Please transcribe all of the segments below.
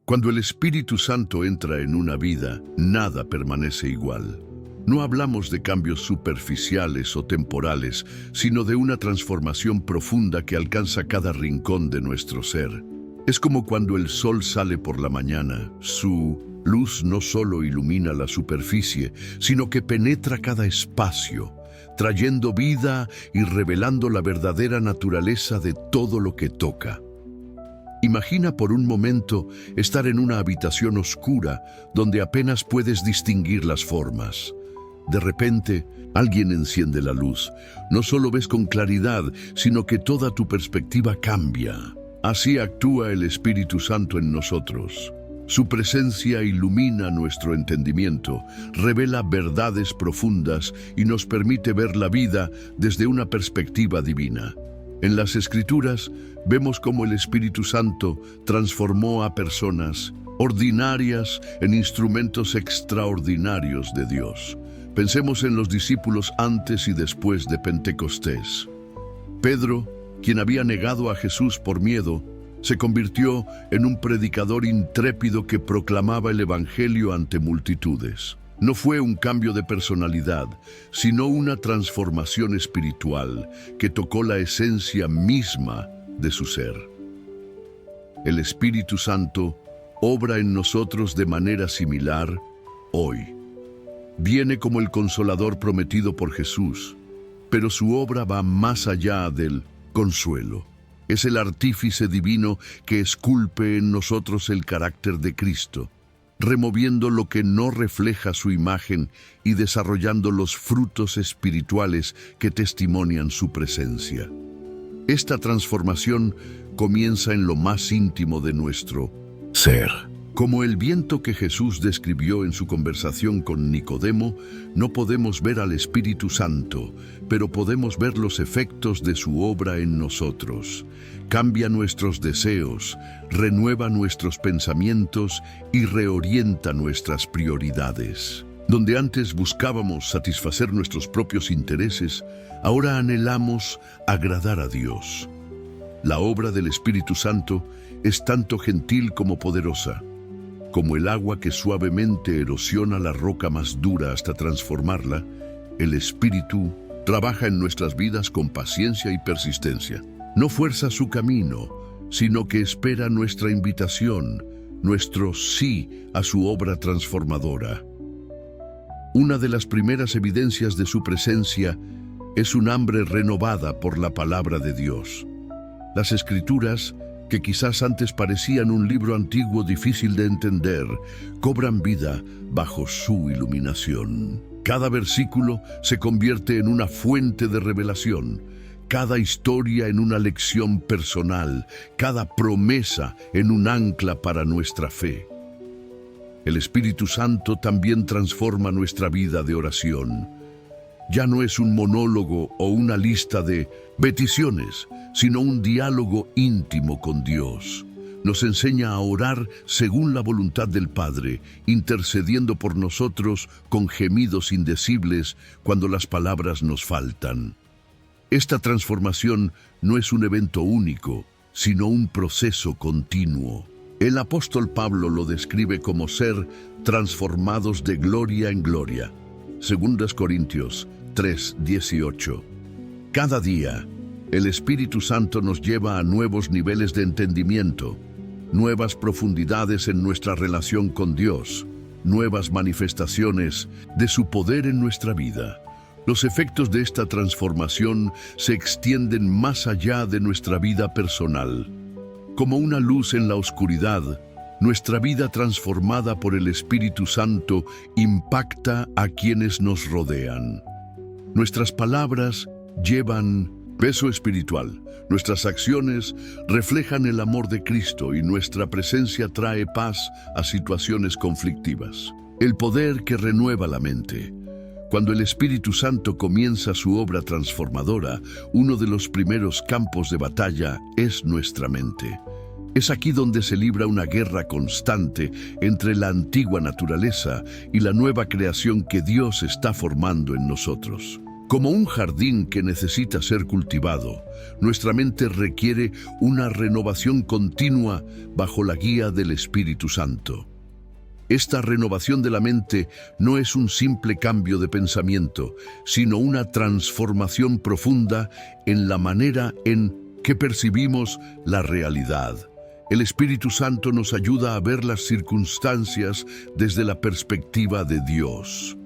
Cuando el Espíritu Santo entra en una vida, nada permanece igual. No hablamos de cambios superficiales o temporales, sino de una transformación profunda que alcanza cada rincón de nuestro ser. Es como cuando el sol sale por la mañana. Su luz no solo ilumina la superficie, sino que penetra cada espacio, trayendo vida y revelando la verdadera naturaleza de todo lo que toca. Imagina por un momento estar en una habitación oscura donde apenas puedes distinguir las formas. De repente, alguien enciende la luz. No solo ves con claridad, sino que toda tu perspectiva cambia. Así actúa el Espíritu Santo en nosotros. Su presencia ilumina nuestro entendimiento, revela verdades profundas y nos permite ver la vida desde una perspectiva divina. En las Escrituras vemos cómo el Espíritu Santo transformó a personas ordinarias en instrumentos extraordinarios de Dios. Pensemos en los discípulos antes y después de Pentecostés. Pedro, quien había negado a Jesús por miedo, se convirtió en un predicador intrépido que proclamaba el Evangelio ante multitudes. No fue un cambio de personalidad, sino una transformación espiritual que tocó la esencia misma de su ser. El Espíritu Santo obra en nosotros de manera similar hoy. Viene como el Consolador prometido por Jesús, pero su obra va más allá del consuelo. Es el artífice divino que esculpe en nosotros el carácter de Cristo, removiendo lo que no refleja su imagen y desarrollando los frutos espirituales que testimonian su presencia. Esta transformación comienza en lo más íntimo de nuestro ser. Como el viento que Jesús describió en su conversación con Nicodemo, no podemos ver al Espíritu Santo, pero podemos ver los efectos de su obra en nosotros. Cambia nuestros deseos, renueva nuestros pensamientos y reorienta nuestras prioridades. Donde antes buscábamos satisfacer nuestros propios intereses, ahora anhelamos agradar a Dios. La obra del Espíritu Santo es tanto gentil como poderosa, como el agua que suavemente erosiona la roca más dura hasta transformarla. El Espíritu trabaja en nuestras vidas con paciencia y persistencia. No fuerza su camino, sino que espera nuestra invitación, nuestro sí a su obra transformadora. Una de las primeras evidencias de su presencia es un hambre renovada por la palabra de Dios. Las Escrituras, que quizás antes parecían un libro antiguo difícil de entender, cobran vida bajo su iluminación. Cada versículo se convierte en una fuente de revelación, cada historia en una lección personal, cada promesa en un ancla para nuestra fe. El Espíritu Santo también transforma nuestra vida de oración. Ya no es un monólogo o una lista de peticiones, sino un diálogo íntimo con Dios. Nos enseña a orar según la voluntad del Padre, intercediendo por nosotros con gemidos indecibles cuando las palabras nos faltan. Esta transformación no es un evento único, sino un proceso continuo. El apóstol Pablo lo describe como ser transformados de gloria en gloria. 2 Corintios 3:18. Cada día, el Espíritu Santo nos lleva a nuevos niveles de entendimiento, nuevas profundidades en nuestra relación con Dios, nuevas manifestaciones de su poder en nuestra vida. Los efectos de esta transformación se extienden más allá de nuestra vida personal. Como una luz en la oscuridad, nuestra vida transformada por el Espíritu Santo impacta a quienes nos rodean. Nuestras palabras llevan peso espiritual, nuestras acciones reflejan el amor de Cristo y nuestra presencia trae paz a situaciones conflictivas. El poder que renueva la mente. Cuando el Espíritu Santo comienza su obra transformadora, uno de los primeros campos de batalla es nuestra mente. Es aquí donde se libra una guerra constante entre la antigua naturaleza y la nueva creación que Dios está formando en nosotros. Como un jardín que necesita ser cultivado, nuestra mente requiere una renovación continua bajo la guía del Espíritu Santo. Esta renovación de la mente no es un simple cambio de pensamiento, sino una transformación profunda en la manera en que percibimos la realidad. El Espíritu Santo nos ayuda a ver las circunstancias desde la perspectiva de Dios.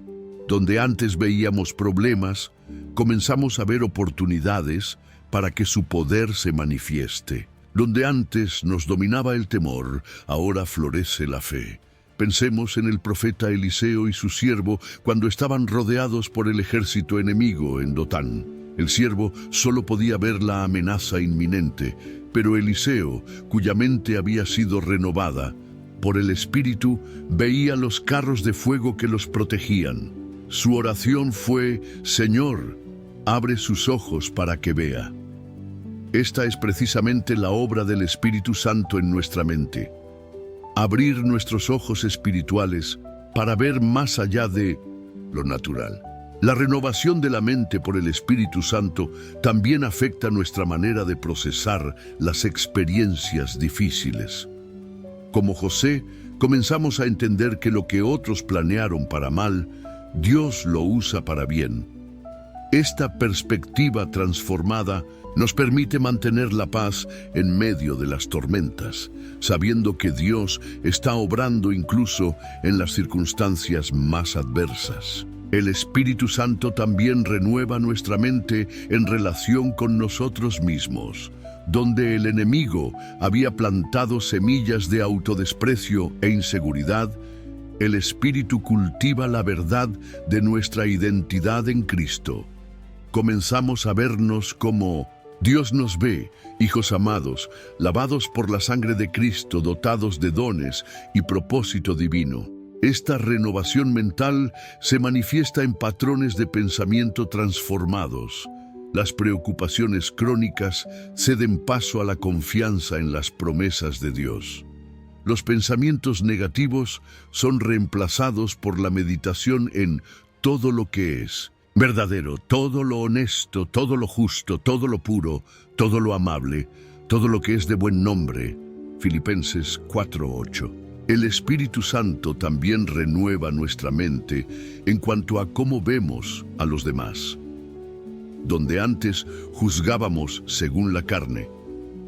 Donde antes veíamos problemas, comenzamos a ver oportunidades para que su poder se manifieste. Donde antes nos dominaba el temor, ahora florece la fe. Pensemos en el profeta Eliseo y su siervo cuando estaban rodeados por el ejército enemigo en Dotán. El siervo solo podía ver la amenaza inminente, pero Eliseo, cuya mente había sido renovada por el Espíritu, veía los carros de fuego que los protegían. Su oración fue: Señor, abre sus ojos para que vea. Esta es precisamente la obra del Espíritu Santo en nuestra mente. Abrir nuestros ojos espirituales para ver más allá de lo natural. La renovación de la mente por el Espíritu Santo también afecta nuestra manera de procesar las experiencias difíciles. Como José, comenzamos a entender que lo que otros planearon para mal, Dios lo usa para bien. Esta perspectiva transformada nos permite mantener la paz en medio de las tormentas, sabiendo que Dios está obrando incluso en las circunstancias más adversas. El Espíritu Santo también renueva nuestra mente en relación con nosotros mismos. Donde el enemigo había plantado semillas de autodesprecio e inseguridad, el Espíritu cultiva la verdad de nuestra identidad en Cristo. Comenzamos a vernos como Dios nos ve, hijos amados, lavados por la sangre de Cristo, dotados de dones y propósito divino. Esta renovación mental se manifiesta en patrones de pensamiento transformados. Las preocupaciones crónicas ceden paso a la confianza en las promesas de Dios. Los pensamientos negativos son reemplazados por la meditación en todo lo que es verdadero, todo lo honesto, todo lo justo, todo lo puro, todo lo amable, todo lo que es de buen nombre. Filipenses 4:8. El Espíritu Santo también renueva nuestra mente en cuanto a cómo vemos a los demás. Donde antes juzgábamos según la carne,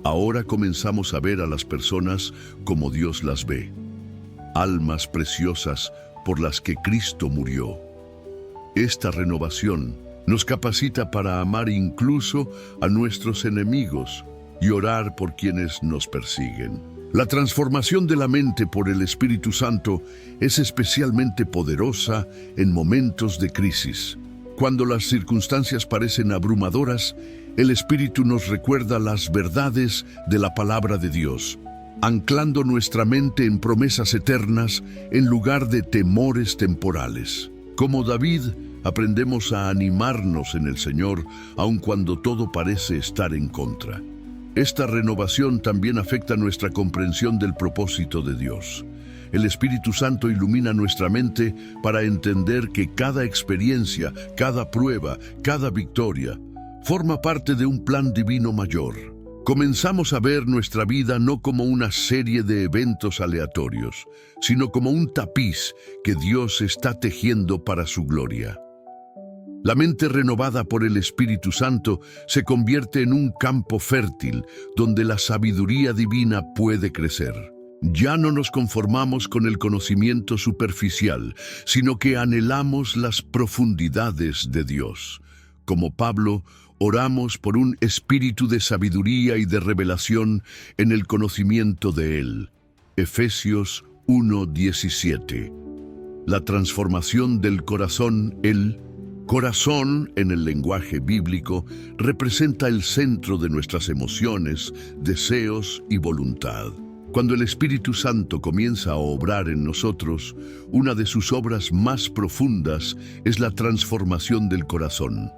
ahora comenzamos a ver a las personas como Dios las ve. Almas preciosas por las que Cristo murió. Esta renovación nos capacita para amar incluso a nuestros enemigos y orar por quienes nos persiguen. La transformación de la mente por el Espíritu Santo es especialmente poderosa en momentos de crisis. Cuando las circunstancias parecen abrumadoras, el Espíritu nos recuerda las verdades de la palabra de Dios, anclando nuestra mente en promesas eternas en lugar de temores temporales. Como David, aprendemos a animarnos en el Señor, aun cuando todo parece estar en contra. Esta renovación también afecta nuestra comprensión del propósito de Dios. El Espíritu Santo ilumina nuestra mente para entender que cada experiencia, cada prueba, cada victoria, forma parte de un plan divino mayor. Comenzamos a ver nuestra vida no como una serie de eventos aleatorios, sino como un tapiz que Dios está tejiendo para su gloria. La mente renovada por el Espíritu Santo se convierte en un campo fértil donde la sabiduría divina puede crecer. Ya no nos conformamos con el conocimiento superficial, sino que anhelamos las profundidades de Dios. Como Pablo, oramos por un espíritu de sabiduría y de revelación en el conocimiento de Él. Efesios 1:17. La transformación del corazón, el corazón, en el lenguaje bíblico, representa el centro de nuestras emociones, deseos y voluntad. Cuando el Espíritu Santo comienza a obrar en nosotros, una de sus obras más profundas es la transformación del corazón.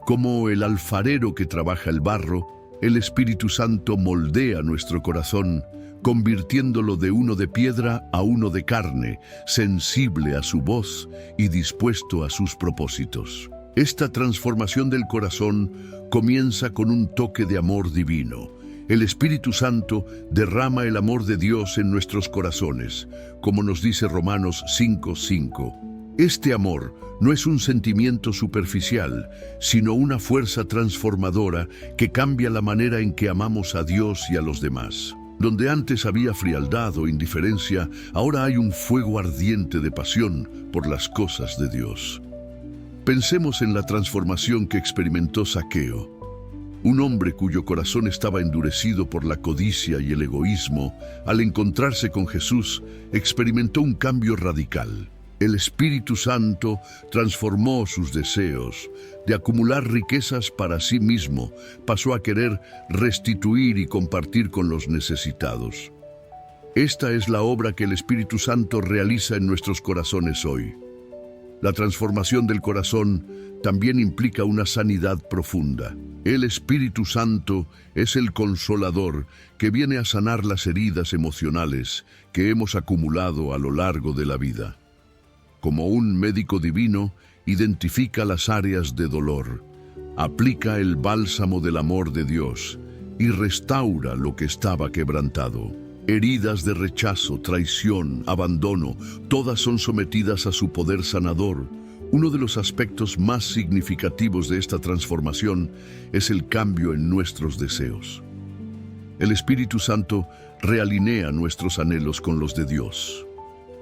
Como el alfarero que trabaja el barro, el Espíritu Santo moldea nuestro corazón, convirtiéndolo de uno de piedra a uno de carne, sensible a su voz y dispuesto a sus propósitos. Esta transformación del corazón comienza con un toque de amor divino. El Espíritu Santo derrama el amor de Dios en nuestros corazones, como nos dice Romanos 5:5. Este amor no es un sentimiento superficial, sino una fuerza transformadora que cambia la manera en que amamos a Dios y a los demás. Donde antes había frialdad o indiferencia, ahora hay un fuego ardiente de pasión por las cosas de Dios. Pensemos en la transformación que experimentó Zaqueo, un hombre cuyo corazón estaba endurecido por la codicia y el egoísmo. Al encontrarse con Jesús, experimentó un cambio radical. El Espíritu Santo transformó sus deseos. De acumular riquezas para sí mismo, pasó a querer restituir y compartir con los necesitados. Esta es la obra que el Espíritu Santo realiza en nuestros corazones hoy. La transformación del corazón también implica una sanidad profunda. El Espíritu Santo es el consolador que viene a sanar las heridas emocionales que hemos acumulado a lo largo de la vida. Como un médico divino, identifica las áreas de dolor, aplica el bálsamo del amor de Dios y restaura lo que estaba quebrantado. Heridas de rechazo, traición, abandono, todas son sometidas a su poder sanador. Uno de los aspectos más significativos de esta transformación es el cambio en nuestros deseos. El Espíritu Santo realinea nuestros anhelos con los de Dios.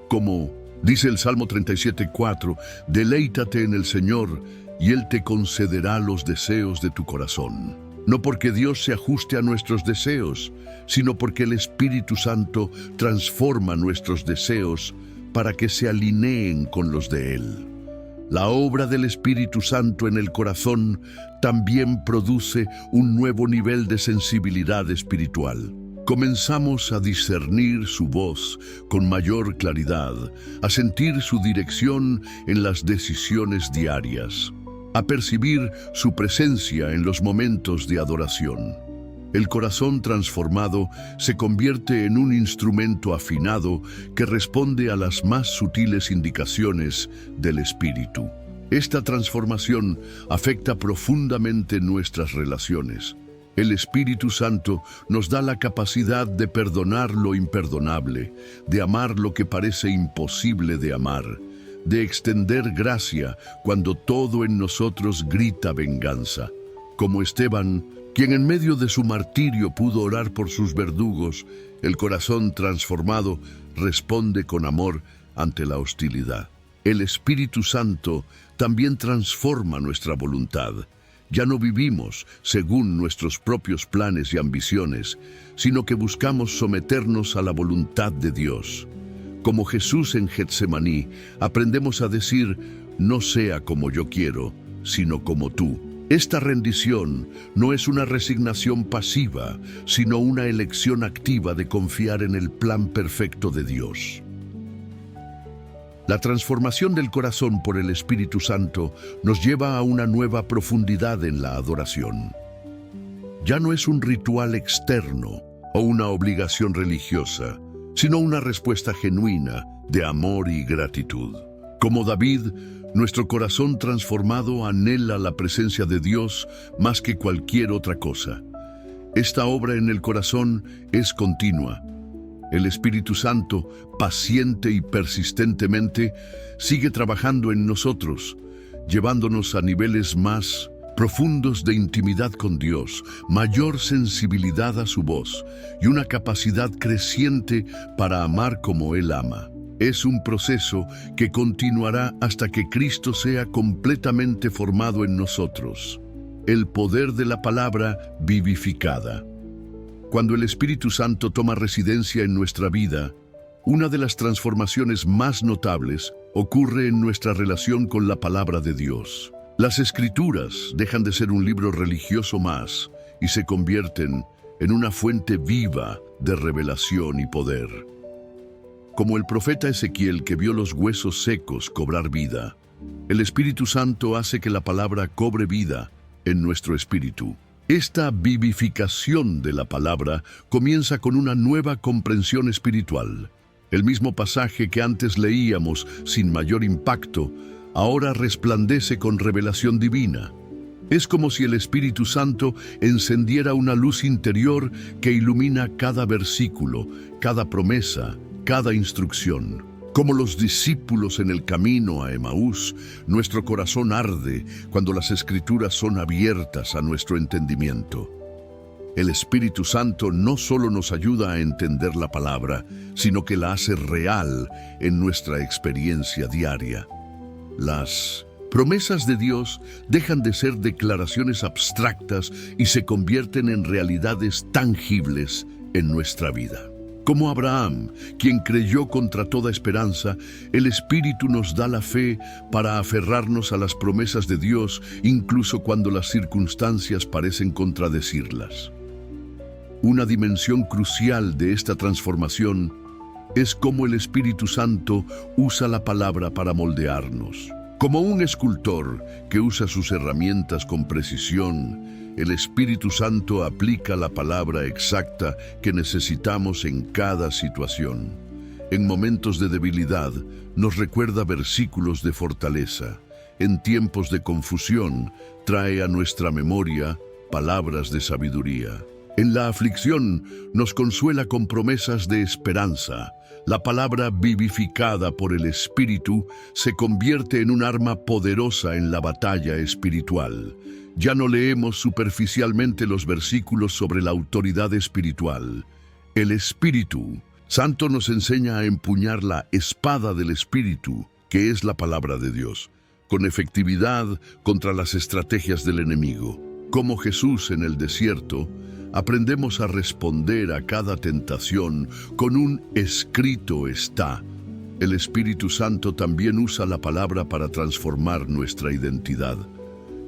Como dice el Salmo 37:4, deleítate en el Señor y Él te concederá los deseos de tu corazón. No porque Dios se ajuste a nuestros deseos, sino porque el Espíritu Santo transforma nuestros deseos para que se alineen con los de Él. La obra del Espíritu Santo en el corazón también produce un nuevo nivel de sensibilidad espiritual. Comenzamos a discernir su voz con mayor claridad, a sentir su dirección en las decisiones diarias, a percibir su presencia en los momentos de adoración. El corazón transformado se convierte en un instrumento afinado que responde a las más sutiles indicaciones del Espíritu. Esta transformación afecta profundamente nuestras relaciones. El Espíritu Santo nos da la capacidad de perdonar lo imperdonable, de amar lo que parece imposible de amar, de extender gracia cuando todo en nosotros grita venganza. Como Esteban, quien en medio de su martirio pudo orar por sus verdugos, el corazón transformado responde con amor ante la hostilidad. El Espíritu Santo también transforma nuestra voluntad. Ya no vivimos según nuestros propios planes y ambiciones, sino que buscamos someternos a la voluntad de Dios. Como Jesús en Getsemaní, aprendemos a decir, no sea como yo quiero, sino como tú. Esta rendición no es una resignación pasiva, sino una elección activa de confiar en el plan perfecto de Dios. La transformación del corazón por el Espíritu Santo nos lleva a una nueva profundidad en la adoración. Ya no es un ritual externo o una obligación religiosa, sino una respuesta genuina de amor y gratitud. Como David, nuestro corazón transformado anhela la presencia de Dios más que cualquier otra cosa. Esta obra en el corazón es continua. El Espíritu Santo, paciente y persistentemente, sigue trabajando en nosotros, llevándonos a niveles más profundos de intimidad con Dios, mayor sensibilidad a su voz y una capacidad creciente para amar como Él ama. Es un proceso que continuará hasta que Cristo sea completamente formado en nosotros. El poder de la palabra vivificada. Cuando el Espíritu Santo toma residencia en nuestra vida, una de las transformaciones más notables ocurre en nuestra relación con la palabra de Dios. Las Escrituras dejan de ser un libro religioso más y se convierten en una fuente viva de revelación y poder. Como el profeta Ezequiel que vio los huesos secos cobrar vida, el Espíritu Santo hace que la palabra cobre vida en nuestro espíritu. Esta vivificación de la palabra comienza con una nueva comprensión espiritual. El mismo pasaje que antes leíamos sin mayor impacto, ahora resplandece con revelación divina. Es como si el Espíritu Santo encendiera una luz interior que ilumina cada versículo, cada promesa, cada instrucción. Como los discípulos en el camino a Emaús, nuestro corazón arde cuando las Escrituras son abiertas a nuestro entendimiento. El Espíritu Santo no solo nos ayuda a entender la palabra, sino que la hace real en nuestra experiencia diaria. Las promesas de Dios dejan de ser declaraciones abstractas y se convierten en realidades tangibles en nuestra vida. Como Abraham, quien creyó contra toda esperanza, el Espíritu nos da la fe para aferrarnos a las promesas de Dios, incluso cuando las circunstancias parecen contradecirlas. Una dimensión crucial de esta transformación es cómo el Espíritu Santo usa la palabra para moldearnos. Como un escultor que usa sus herramientas con precisión, el Espíritu Santo aplica la palabra exacta que necesitamos en cada situación. En momentos de debilidad, nos recuerda versículos de fortaleza. En tiempos de confusión, trae a nuestra memoria palabras de sabiduría. En la aflicción, nos consuela con promesas de esperanza. La palabra vivificada por el Espíritu se convierte en un arma poderosa en la batalla espiritual. Ya no leemos superficialmente los versículos sobre la autoridad espiritual. El Espíritu Santo nos enseña a empuñar la espada del Espíritu, que es la palabra de Dios, con efectividad contra las estrategias del enemigo. Como Jesús en el desierto, aprendemos a responder a cada tentación con un escrito está. El Espíritu Santo también usa la palabra para transformar nuestra identidad.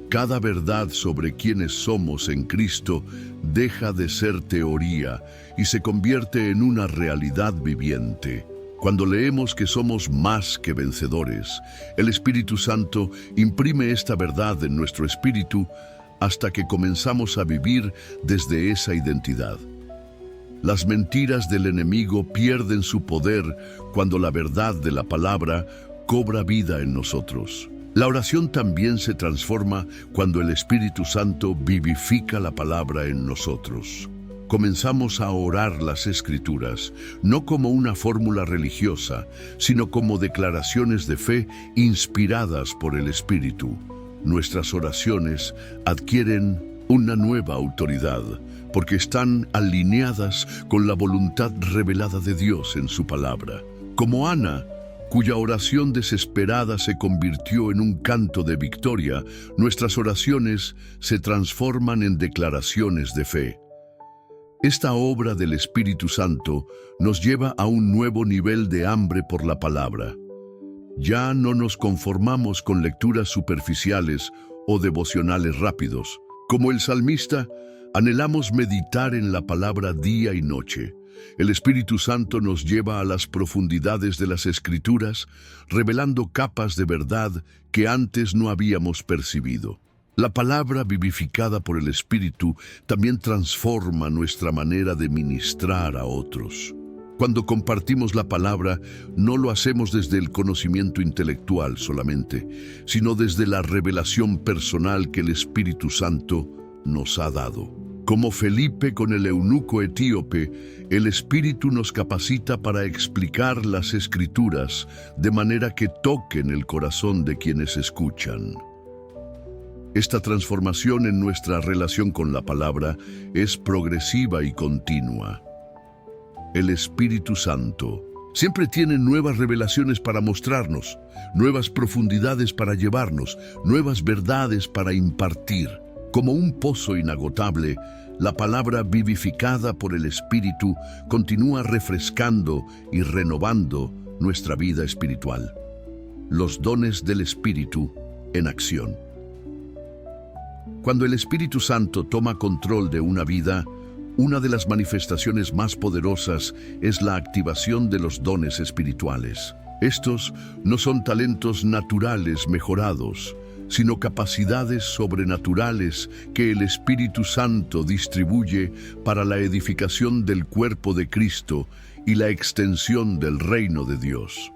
Cada verdad sobre quiénes somos en Cristo deja de ser teoría y se convierte en una realidad viviente. Cuando leemos que somos más que vencedores, el Espíritu Santo imprime esta verdad en nuestro espíritu hasta que comenzamos a vivir desde esa identidad. Las mentiras del enemigo pierden su poder cuando la verdad de la palabra cobra vida en nosotros. La oración también se transforma cuando el Espíritu Santo vivifica la palabra en nosotros. Comenzamos a orar las Escrituras, no como una fórmula religiosa, sino como declaraciones de fe inspiradas por el Espíritu. Nuestras oraciones adquieren una nueva autoridad, porque están alineadas con la voluntad revelada de Dios en su palabra. Como Ana, cuya oración desesperada se convirtió en un canto de victoria, nuestras oraciones se transforman en declaraciones de fe. Esta obra del Espíritu Santo nos lleva a un nuevo nivel de hambre por la palabra. Ya no nos conformamos con lecturas superficiales o devocionales rápidos. Como el salmista, anhelamos meditar en la palabra día y noche. El Espíritu Santo nos lleva a las profundidades de las Escrituras, revelando capas de verdad que antes no habíamos percibido. La palabra vivificada por el Espíritu también transforma nuestra manera de ministrar a otros. Cuando compartimos la palabra, no lo hacemos desde el conocimiento intelectual solamente, sino desde la revelación personal que el Espíritu Santo nos ha dado. Como Felipe con el eunuco etíope, el Espíritu nos capacita para explicar las Escrituras de manera que toquen el corazón de quienes escuchan. Esta transformación en nuestra relación con la palabra es progresiva y continua. El Espíritu Santo siempre tiene nuevas revelaciones para mostrarnos, nuevas profundidades para llevarnos, nuevas verdades para impartir. Como un pozo inagotable, la palabra vivificada por el Espíritu continúa refrescando y renovando nuestra vida espiritual. Los dones del Espíritu en acción. Cuando el Espíritu Santo toma control de una vida, una de las manifestaciones más poderosas es la activación de los dones espirituales. Estos no son talentos naturales mejorados, sino capacidades sobrenaturales que el Espíritu Santo distribuye para la edificación del cuerpo de Cristo y la extensión del reino de Dios.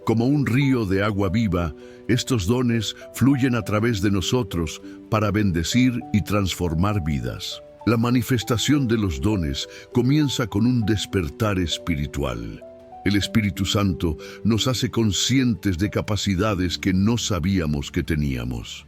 Como un río de agua viva, estos dones fluyen a través de nosotros para bendecir y transformar vidas. La manifestación de los dones comienza con un despertar espiritual. El Espíritu Santo nos hace conscientes de capacidades que no sabíamos que teníamos.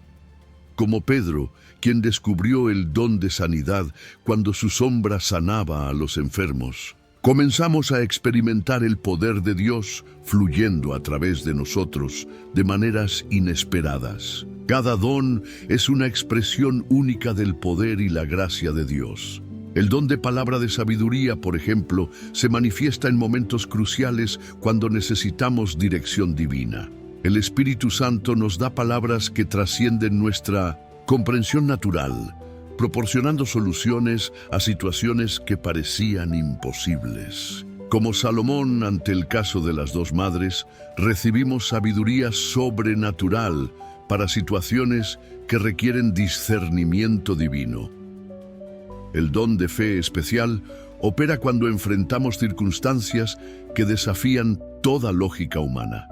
Como Pedro, quien descubrió el don de sanidad cuando su sombra sanaba a los enfermos. Comenzamos a experimentar el poder de Dios fluyendo a través de nosotros de maneras inesperadas. Cada don es una expresión única del poder y la gracia de Dios. El don de palabra de sabiduría, por ejemplo, se manifiesta en momentos cruciales cuando necesitamos dirección divina. El Espíritu Santo nos da palabras que trascienden nuestra comprensión natural, proporcionando soluciones a situaciones que parecían imposibles. Como Salomón ante el caso de las dos madres, recibimos sabiduría sobrenatural para situaciones que requieren discernimiento divino. El don de fe especial opera cuando enfrentamos circunstancias que desafían toda lógica humana.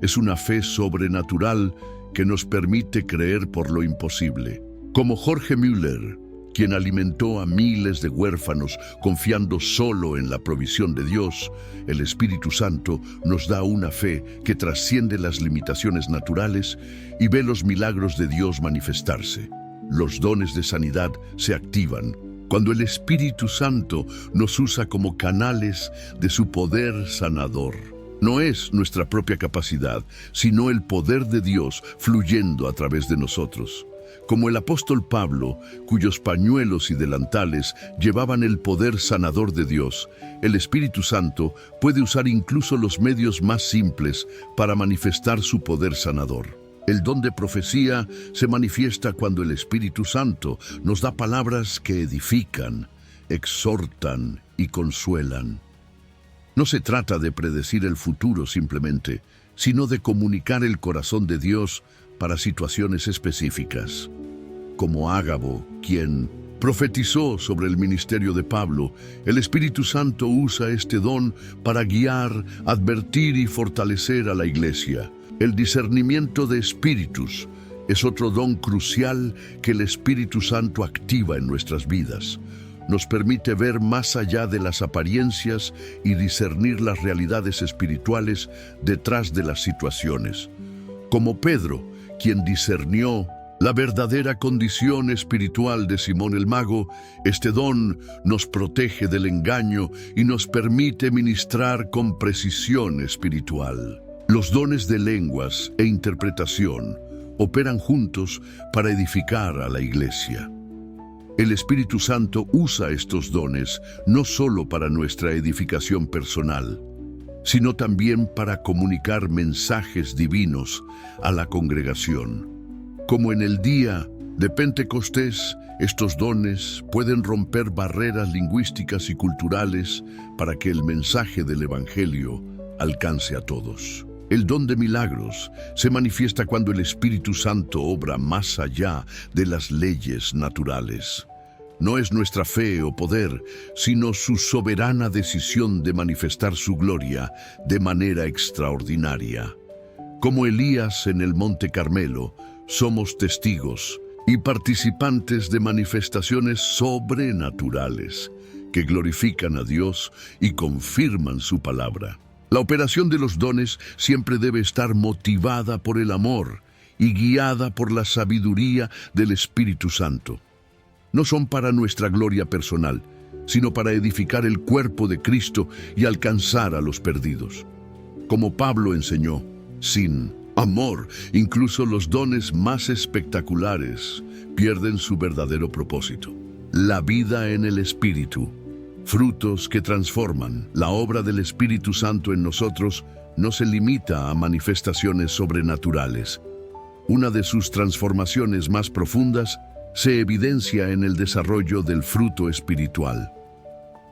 Es una fe sobrenatural que nos permite creer por lo imposible. Como Jorge Müller, quien alimentó a miles de huérfanos confiando solo en la provisión de Dios, el Espíritu Santo nos da una fe que trasciende las limitaciones naturales y ve los milagros de Dios manifestarse. Los dones de sanidad se activan cuando el Espíritu Santo nos usa como canales de su poder sanador. No es nuestra propia capacidad, sino el poder de Dios fluyendo a través de nosotros. Como el apóstol Pablo, cuyos pañuelos y delantales llevaban el poder sanador de Dios, el Espíritu Santo puede usar incluso los medios más simples para manifestar su poder sanador. El don de profecía se manifiesta cuando el Espíritu Santo nos da palabras que edifican, exhortan y consuelan. No se trata de predecir el futuro simplemente, sino de comunicar el corazón de Dios para situaciones específicas. Como Ágabo, quien profetizó sobre el ministerio de Pablo, el Espíritu Santo usa este don para guiar, advertir y fortalecer a la iglesia. El discernimiento de espíritus es otro don crucial que el Espíritu Santo activa en nuestras vidas. Nos permite ver más allá de las apariencias y discernir las realidades espirituales detrás de las situaciones. Como Pedro, quien discernió la verdadera condición espiritual de Simón el Mago, este don nos protege del engaño y nos permite ministrar con precisión espiritual. Los dones de lenguas e interpretación operan juntos para edificar a la iglesia. El Espíritu Santo usa estos dones no solo para nuestra edificación personal, sino también para comunicar mensajes divinos a la congregación. Como en el día de Pentecostés, estos dones pueden romper barreras lingüísticas y culturales para que el mensaje del Evangelio alcance a todos. El don de milagros se manifiesta cuando el Espíritu Santo obra más allá de las leyes naturales. No es nuestra fe o poder, sino su soberana decisión de manifestar su gloria de manera extraordinaria. Como Elías en el Monte Carmelo, somos testigos y participantes de manifestaciones sobrenaturales que glorifican a Dios y confirman su palabra. La operación de los dones siempre debe estar motivada por el amor y guiada por la sabiduría del Espíritu Santo. No son para nuestra gloria personal, sino para edificar el cuerpo de Cristo y alcanzar a los perdidos. Como Pablo enseñó, sin amor, incluso los dones más espectaculares pierden su verdadero propósito. La vida en el Espíritu, frutos que transforman. La obra del Espíritu Santo en nosotros no se limita a manifestaciones sobrenaturales. Una de sus transformaciones más profundas se evidencia en el desarrollo del fruto espiritual.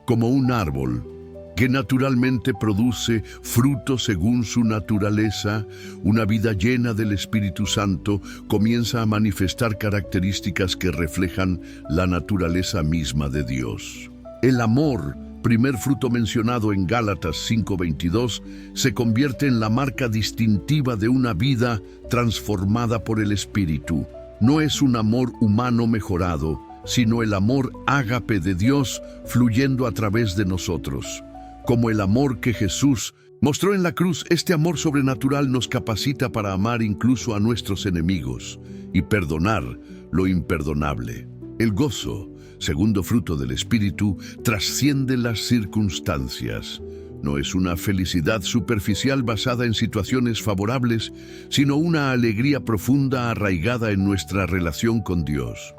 Como un árbol que naturalmente produce fruto según su naturaleza, una vida llena del Espíritu Santo comienza a manifestar características que reflejan la naturaleza misma de Dios. El amor primer fruto mencionado en Gálatas 5:22, se convierte en la marca distintiva de una vida transformada por el Espíritu. No es un amor humano mejorado, sino el amor ágape de Dios fluyendo a través de nosotros. Como el amor que Jesús mostró en la cruz, este amor sobrenatural nos capacita para amar incluso a nuestros enemigos y perdonar lo imperdonable. El gozo, segundo fruto del Espíritu, trasciende las circunstancias. No es una felicidad superficial basada en situaciones favorables, sino una alegría profunda arraigada en nuestra relación con Dios.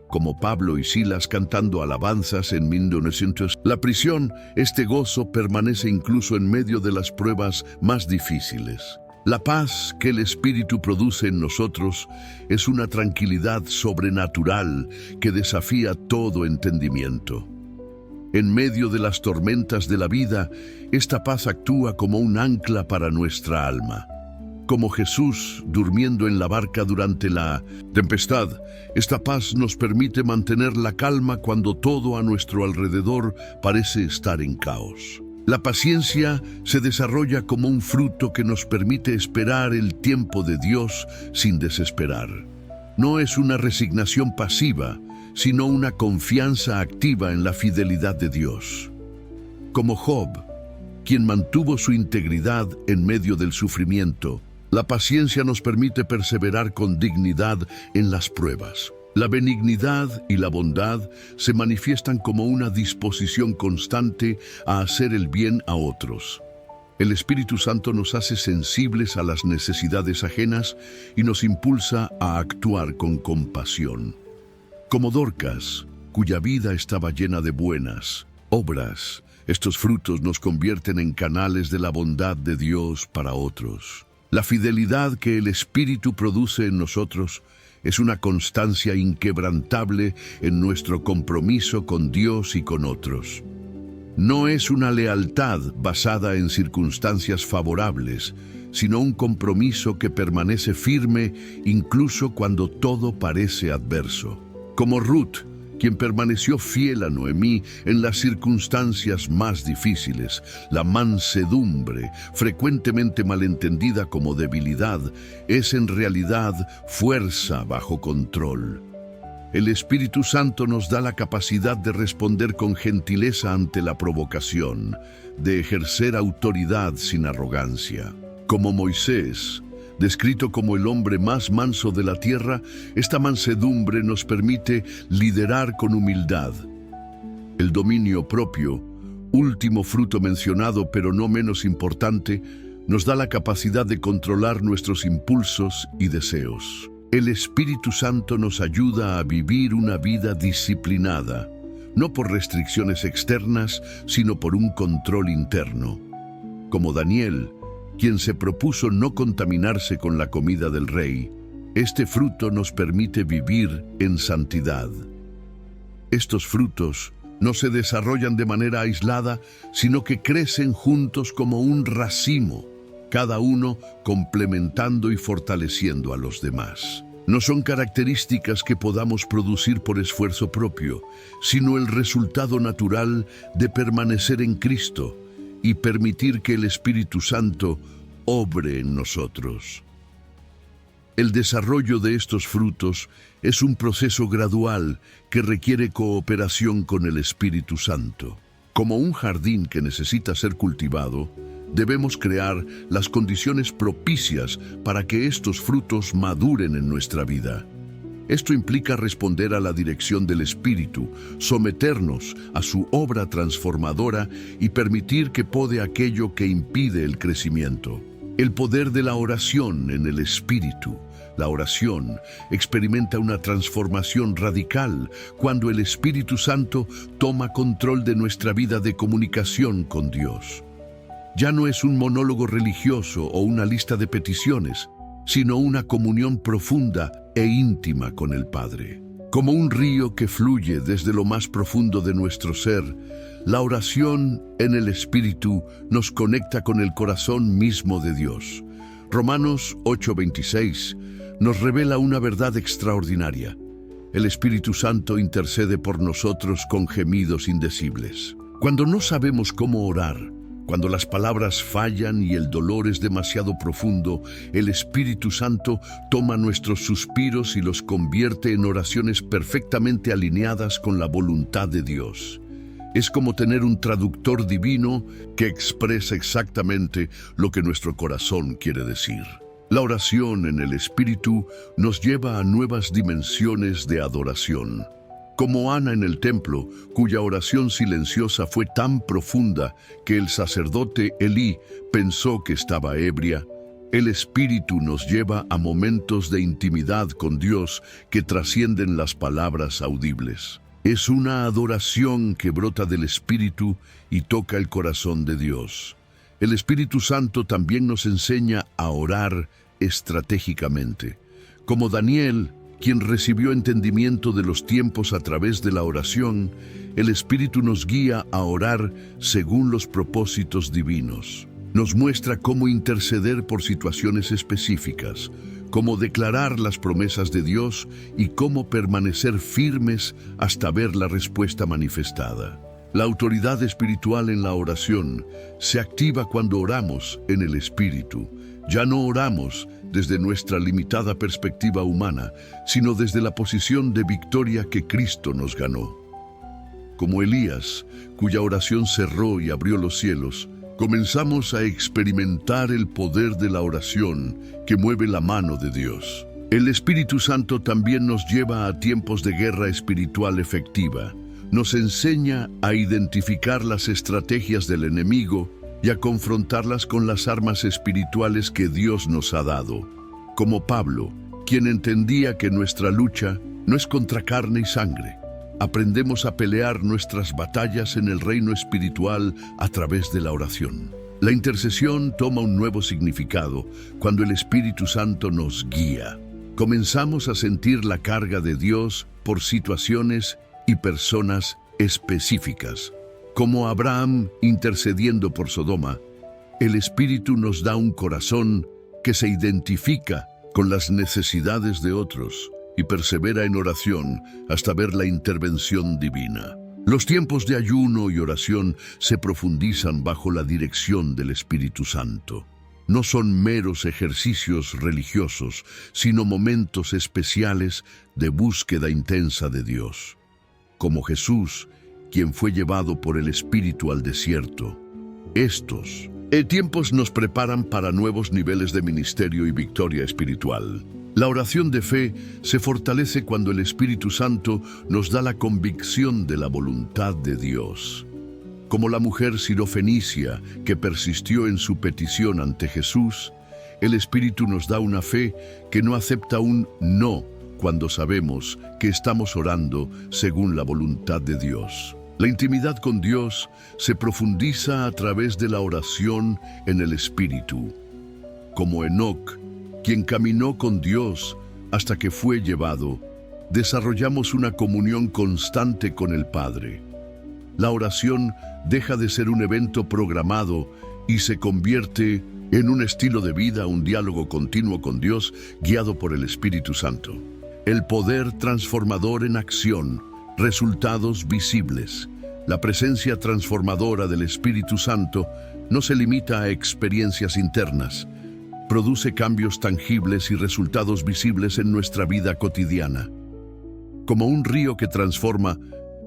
Como Pablo y Silas cantando alabanzas en 1900, la prisión, este gozo permanece incluso en medio de las pruebas más difíciles. La paz que el Espíritu produce en nosotros es una tranquilidad sobrenatural que desafía todo entendimiento. En medio de las tormentas de la vida, esta paz actúa como un ancla para nuestra alma. Como Jesús durmiendo en la barca durante la tempestad, esta paz nos permite mantener la calma cuando todo a nuestro alrededor parece estar en caos. La paciencia se desarrolla como un fruto que nos permite esperar el tiempo de Dios sin desesperar. No es una resignación pasiva, sino una confianza activa en la fidelidad de Dios. Como Job, quien mantuvo su integridad en medio del sufrimiento, la paciencia nos permite perseverar con dignidad en las pruebas. La benignidad y la bondad se manifiestan como una disposición constante a hacer el bien a otros. El Espíritu Santo nos hace sensibles a las necesidades ajenas y nos impulsa a actuar con compasión. Como Dorcas, cuya vida estaba llena de buenas obras, estos frutos nos convierten en canales de la bondad de Dios para otros. La fidelidad que el Espíritu produce en nosotros es una constancia inquebrantable en nuestro compromiso con Dios y con otros. No es una lealtad basada en circunstancias favorables, sino un compromiso que permanece firme incluso cuando todo parece adverso. Como Ruth, quien permaneció fiel a Noemí en las circunstancias más difíciles, la mansedumbre, frecuentemente malentendida como debilidad, es en realidad fuerza bajo control. El Espíritu Santo nos da la capacidad de responder con gentileza ante la provocación, de ejercer autoridad sin arrogancia. Como Moisés, descrito como el hombre más manso de la tierra, esta mansedumbre nos permite liderar con humildad. El dominio propio, último fruto mencionado pero no menos importante, nos da la capacidad de controlar nuestros impulsos y deseos. El Espíritu Santo nos ayuda a vivir una vida disciplinada, no por restricciones externas, sino por un control interno. Como Daniel, quien se propuso no contaminarse con la comida del rey, este fruto nos permite vivir en santidad. Estos frutos no se desarrollan de manera aislada, sino que crecen juntos como un racimo, cada uno complementando y fortaleciendo a los demás. No son características que podamos producir por esfuerzo propio, sino el resultado natural de permanecer en Cristo y permitir que el Espíritu Santo obre en nosotros. El desarrollo de estos frutos es un proceso gradual que requiere cooperación con el Espíritu Santo. Como un jardín que necesita ser cultivado, debemos crear las condiciones propicias para que estos frutos maduren en nuestra vida. Esto implica responder a la dirección del Espíritu, someternos a su obra transformadora y permitir que pode aquello que impide el crecimiento. El poder de la oración en el Espíritu. La oración experimenta una transformación radical cuando el Espíritu Santo toma control de nuestra vida de comunicación con Dios. Ya no es un monólogo religioso o una lista de peticiones, sino una comunión profunda e íntima con el Padre. Como un río que fluye desde lo más profundo de nuestro ser, la oración en el Espíritu nos conecta con el corazón mismo de Dios. Romanos 8:26 nos revela una verdad extraordinaria. El Espíritu Santo intercede por nosotros con gemidos indecibles. Cuando no sabemos cómo orar, cuando las palabras fallan y el dolor es demasiado profundo, el Espíritu Santo toma nuestros suspiros y los convierte en oraciones perfectamente alineadas con la voluntad de Dios. Es como tener un traductor divino que expresa exactamente lo que nuestro corazón quiere decir. La oración en el Espíritu nos lleva a nuevas dimensiones de adoración. Como Ana en el templo, cuya oración silenciosa fue tan profunda que el sacerdote Elí pensó que estaba ebria, el Espíritu nos lleva a momentos de intimidad con Dios que trascienden las palabras audibles. Es una adoración que brota del Espíritu y toca el corazón de Dios. El Espíritu Santo también nos enseña a orar estratégicamente. Como Daniel, quien recibió entendimiento de los tiempos a través de la oración, el Espíritu nos guía a orar según los propósitos divinos. Nos muestra cómo interceder por situaciones específicas, cómo declarar las promesas de Dios y cómo permanecer firmes hasta ver la respuesta manifestada. La autoridad espiritual en la oración se activa cuando oramos en el Espíritu. Ya no oramos desde nuestra limitada perspectiva humana, sino desde la posición de victoria que Cristo nos ganó. Como Elías, cuya oración cerró y abrió los cielos, comenzamos a experimentar el poder de la oración que mueve la mano de Dios. El Espíritu Santo también nos lleva a tiempos de guerra espiritual efectiva. Nos enseña a identificar las estrategias del enemigo y a confrontarlas con las armas espirituales que Dios nos ha dado. Como Pablo, quien entendía que nuestra lucha no es contra carne y sangre. Aprendemos a pelear nuestras batallas en el reino espiritual a través de la oración. La intercesión toma un nuevo significado cuando el Espíritu Santo nos guía. Comenzamos a sentir la carga de Dios por situaciones y personas específicas. Como Abraham intercediendo por Sodoma, el Espíritu nos da un corazón que se identifica con las necesidades de otros y persevera en oración hasta ver la intervención divina. Los tiempos de ayuno y oración se profundizan bajo la dirección del Espíritu Santo. No son meros ejercicios religiosos, sino momentos especiales de búsqueda intensa de Dios. Como Jesús, quien fue llevado por el Espíritu al desierto. Estos tiempos nos preparan para nuevos niveles de ministerio y victoria espiritual. La oración de fe se fortalece cuando el Espíritu Santo nos da la convicción de la voluntad de Dios. Como la mujer sirofenicia que persistió en su petición ante Jesús, el Espíritu nos da una fe que no acepta un no cuando sabemos que estamos orando según la voluntad de Dios. La intimidad con Dios se profundiza a través de la oración en el Espíritu. Como Enoc, quien caminó con Dios hasta que fue llevado, desarrollamos una comunión constante con el Padre. La oración deja de ser un evento programado y se convierte en un estilo de vida, un diálogo continuo con Dios guiado por el Espíritu Santo. El poder transformador en acción, resultados visibles. La presencia transformadora del Espíritu Santo no se limita a experiencias internas. Produce cambios tangibles y resultados visibles en nuestra vida cotidiana. Como un río que transforma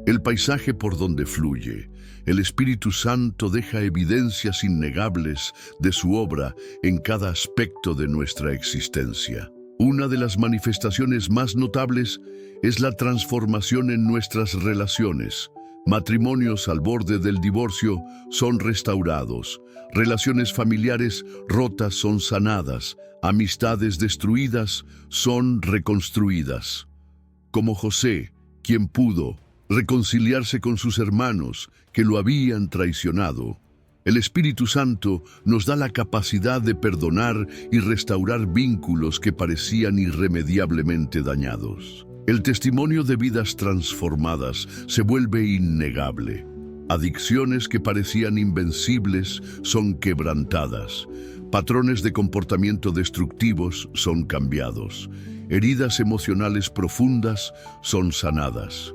el paisaje por donde fluye, el Espíritu Santo deja evidencias innegables de su obra en cada aspecto de nuestra existencia. Una de las manifestaciones más notables es la transformación en nuestras relaciones. Matrimonios al borde del divorcio son restaurados, relaciones familiares rotas son sanadas, amistades destruidas son reconstruidas. Como José, quien pudo reconciliarse con sus hermanos que lo habían traicionado, el Espíritu Santo nos da la capacidad de perdonar y restaurar vínculos que parecían irremediablemente dañados. El testimonio de vidas transformadas se vuelve innegable. Adicciones que parecían invencibles son quebrantadas. Patrones de comportamiento destructivos son cambiados. Heridas emocionales profundas son sanadas.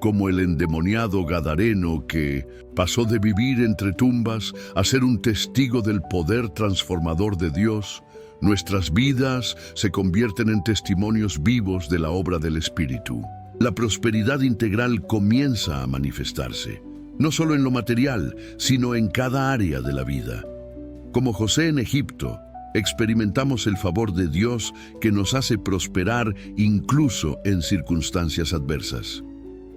Como el endemoniado gadareno que, Pasó de vivir entre tumbas a ser un testigo del poder transformador de Dios. Nuestras vidas se convierten en testimonios vivos de la obra del Espíritu. La prosperidad integral comienza a manifestarse, no solo en lo material, sino en cada área de la vida. Como José en Egipto, experimentamos el favor de Dios que nos hace prosperar incluso en circunstancias adversas.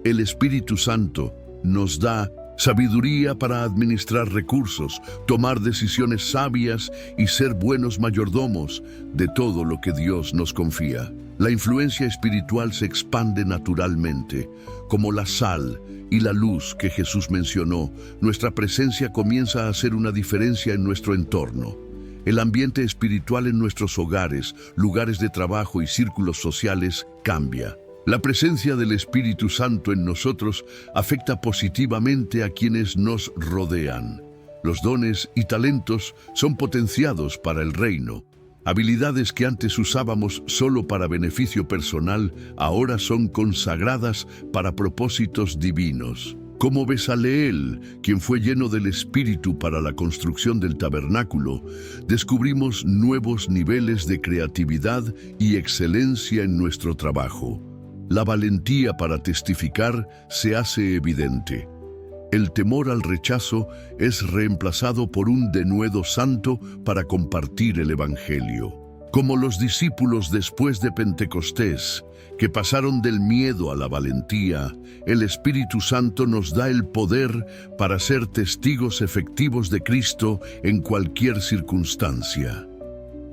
El Espíritu Santo nos da sabiduría para administrar recursos, tomar decisiones sabias y ser buenos mayordomos de todo lo que Dios nos confía. La influencia espiritual se expande naturalmente, como la sal y la luz que Jesús mencionó. Nuestra presencia comienza a hacer una diferencia en nuestro entorno. El ambiente espiritual en nuestros hogares, lugares de trabajo y círculos sociales cambia. La presencia del Espíritu Santo en nosotros afecta positivamente a quienes nos rodean. Los dones y talentos son potenciados para el reino. Habilidades que antes usábamos solo para beneficio personal, ahora son consagradas para propósitos divinos. Como Bezaleel, quien fue lleno del Espíritu para la construcción del tabernáculo, descubrimos nuevos niveles de creatividad y excelencia en nuestro trabajo. La valentía para testificar se hace evidente. El temor al rechazo es reemplazado por un denuedo santo para compartir el Evangelio. Como los discípulos después de Pentecostés, que pasaron del miedo a la valentía, el Espíritu Santo nos da el poder para ser testigos efectivos de Cristo en cualquier circunstancia.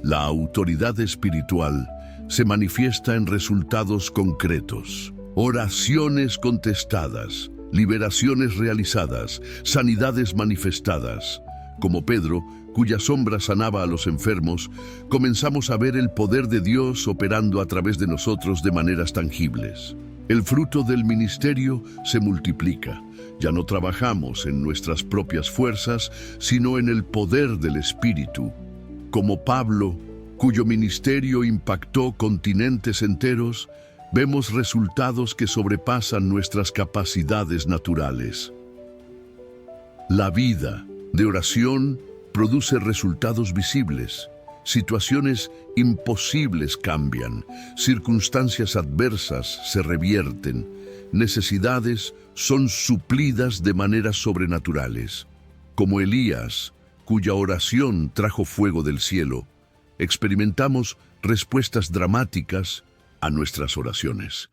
La autoridad espiritual se manifiesta en resultados concretos: oraciones contestadas, liberaciones realizadas, sanidades manifestadas. Como Pedro, cuya sombra sanaba a los enfermos, comenzamos a ver el poder de Dios operando a través de nosotros de maneras tangibles. El fruto del ministerio se multiplica. Ya no trabajamos en nuestras propias fuerzas, sino en el poder del Espíritu. Como Pablo, cuyo ministerio impactó continentes enteros, vemos resultados que sobrepasan nuestras capacidades naturales. La vida de oración produce resultados visibles. Situaciones imposibles cambian, circunstancias adversas se revierten, necesidades son suplidas de maneras sobrenaturales. Como Elías, cuya oración trajo fuego del cielo, experimentamos respuestas dramáticas a nuestras oraciones.